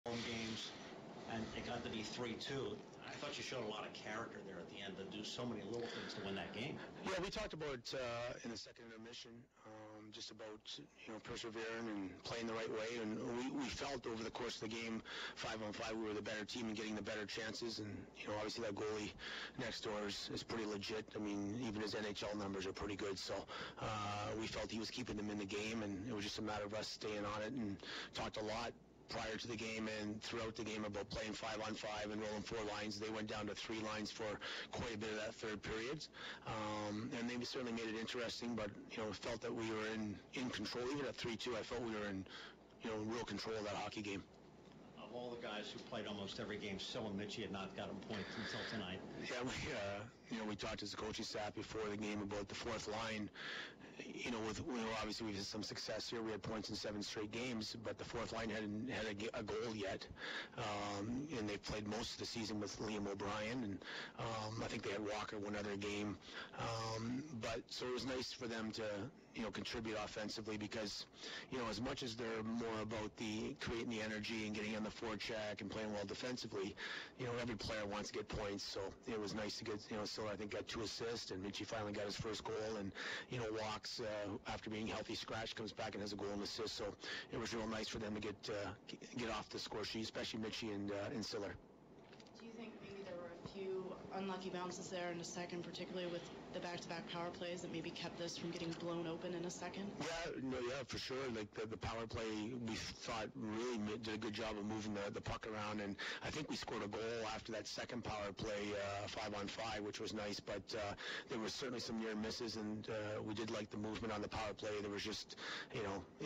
home games, and it got to be 3-2. I thought you showed a lot of character there at the end to do so many little things to win that game. Yeah, we talked about in the second intermission just about persevering and playing the right way, and we felt over the course of the game, 5-on-5, we were the better team and getting the better chances, and obviously that goalie next door is pretty legit. I mean, even his NHL numbers are pretty good, so we felt he was keeping them in the game, and it was just a matter of us staying on it, and talked a lot prior to the game and throughout the game about playing 5-on-5 and rolling 4 lines. They went down to 3 lines for quite a bit of that third period. And they certainly made it interesting, but, felt that we were in control. Even at 3-2, I felt we were in, real control of that hockey game. Of all the guys who played almost every game, Sil and Mitchie had not gotten points until tonight. Yeah, we talked as a coaching staff before the game about the fourth line. Obviously we've had some success here. We had points in 7 straight games, but the fourth line hadn't had a goal yet. And they've played most of the season with Liam O'Brien, and I think they had Walker one other game. So it was nice for them to, contribute offensively because, as much as they're more about creating the energy and getting on the forecheck and playing well defensively, every player wants to get points. So it was nice to get, Sil I think got 2 assists, and Mitchie finally got his first goal, and walks after being healthy scratch, comes back and has a goal and assist. So it was real nice for them to get off the score sheet, especially Mitchie and Siller. Do you think maybe there were a few unlucky bounces there in the second, particularly with the back-to-back power plays that maybe kept this from getting blown open in a second? Yeah, for sure. Like the power play, we thought really did a good job of moving the puck around, and I think we scored a goal after that second power play, 5-on-5, which was nice, but there was certainly some near misses, and we did like the movement on the power play. There was just,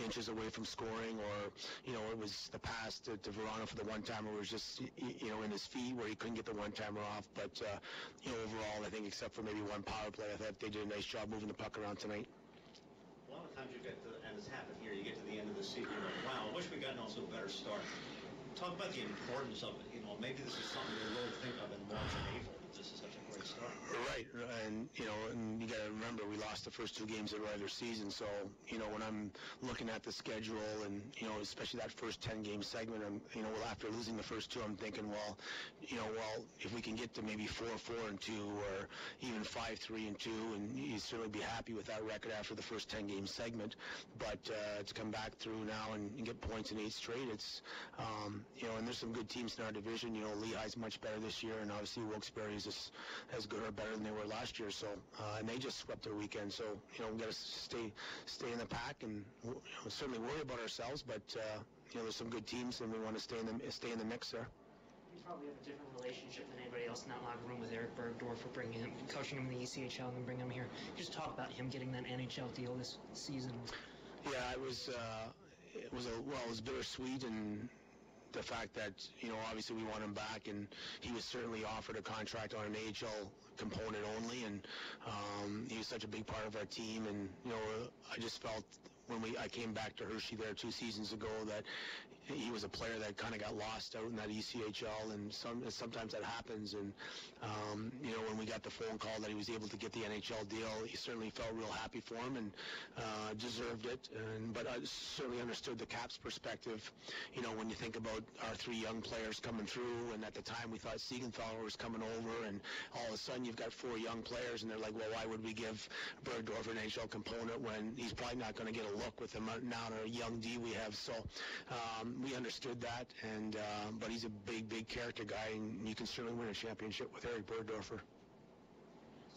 inches away from scoring, or, it was the pass to Verano for the one-timer was just, in his feet where he couldn't get the one-timer off, but, overall, I think except for maybe one power play, I thought they did a nice job moving the puck around tonight. A lot of times you get to, and it's happened here, you get to the end of the season, you're like, wow, I wish we gotten also a better start. Talk about the importance of it. Maybe this is something you really think of in March and April. This is such a great start. Right, and you got to remember we lost the first 2 games of the regular season. So when I'm looking at the schedule and especially that first 10-game segment, after losing the first 2, I'm thinking, well, if we can get to maybe 4-4-2 or even 5-3-2, and you'd certainly be happy with that record after the first 10-game segment. But to come back through now and get points in 8 straight, it's and there's some good teams in our division. Lehigh's much better this year, and obviously Wilkes-Barre is as good or better than they were last year. So and they just swept their weekend. So we got to stay in the pack and certainly worry about ourselves. But there's some good teams, and we want to stay in the mix there. You probably have a different relationship than anybody else in that locker room with Eric Bergdorf for bringing him, coaching him in the ECHL, and then bringing him here. Just talk about him getting that NHL deal this season. Yeah, it was bittersweet, and the fact that, obviously we want him back, and he was certainly offered a contract on an AHL component only, and he was such a big part of our team, and, I just felt when I came back to Hershey there 2 seasons ago that he was a player that kind of got lost out in that ECHL, and sometimes that happens, and, when we got the phone call that he was able to get the NHL deal, he certainly felt real happy for him and deserved it, but I certainly understood the Caps' perspective, when you think about our 3 young players coming through, and at the time we thought Siegenthaler was coming over, and all of a sudden you've got 4 young players, and they're like, well, why would we give Bergdorf an NHL component when he's probably not going to get a look with the amount of young D we have? So we understood that, and but he's a big character guy, and you can certainly win a championship with Eric Bergdorfer.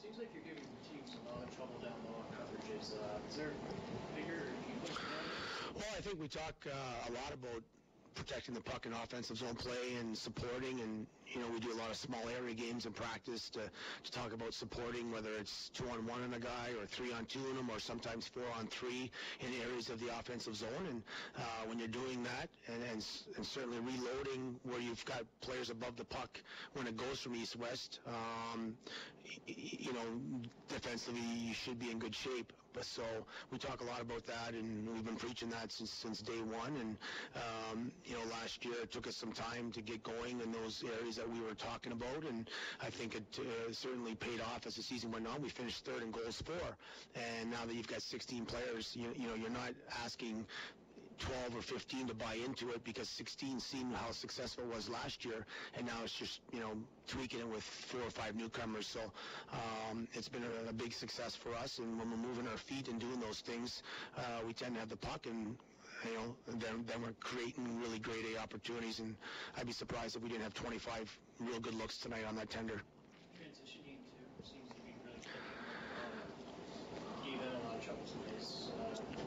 Seems like you're giving teams a lot of trouble down low on coverages. Is there bigger key? Well, I think we talk a lot about protecting the puck in offensive zone play and supporting, and we do a lot of small area games in practice to talk about supporting, whether it's 2-on-1 on a guy or 3-on-2 on him, or sometimes 4-on-3 in areas of the offensive zone. And when you're doing that and certainly reloading where you've got players above the puck when it goes from east-west, defensively you should be in good shape. So we talk a lot about that, and we've been preaching that since day one. And last year it took us some time to get going in those areas that we were talking about, and I think it certainly paid off as the season went on. We finished 3rd in goals for, and now that you've got 16 players, you're not asking 12 or 15 to buy into it, because 16 seemed how successful it was last year, and now it's just, tweaking it with 4 or 5 newcomers. So it's been a big success for us, and when we're moving our feet and doing those things, we tend to have the puck, and then we're creating really great opportunities, and I'd be surprised if we didn't have 25 real good looks tonight on that tender. Transitioning to seems to be really clicking. You've had a lot of trouble today.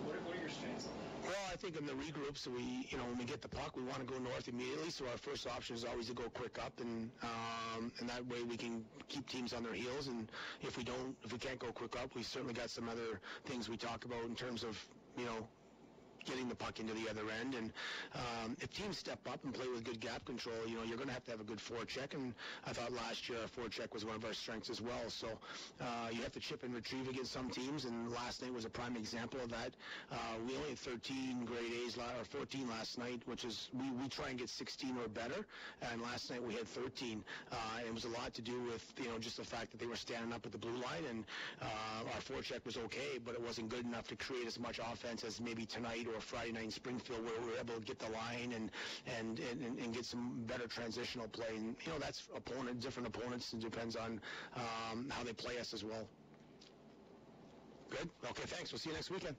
What are your strengths on that? Well, I think in the regroups, when we get the puck, we want to go north immediately. So our first option is always to go quick up, and that way we can keep teams on their heels. And if we can't go quick up, we certainly got some other things we talk about in terms of, getting the puck into the other end. And if teams step up and play with good gap control, you're going to have a good forecheck. And I thought last year our forecheck was one of our strengths as well. So you have to chip and retrieve against some teams, and last night was a prime example of that. We only had 13 grade A's, or 14 last night, which is, we try and get 16 or better, and last night we had 13. It was a lot to do with, just the fact that they were standing up at the blue line, and our forecheck was okay, but it wasn't good enough to create as much offense as maybe tonight or Friday night in Springfield, where we were able to get the line and get some better transitional play. And that's different opponents. It depends on how they play us as well. Good. Okay. Thanks. We'll see you next weekend.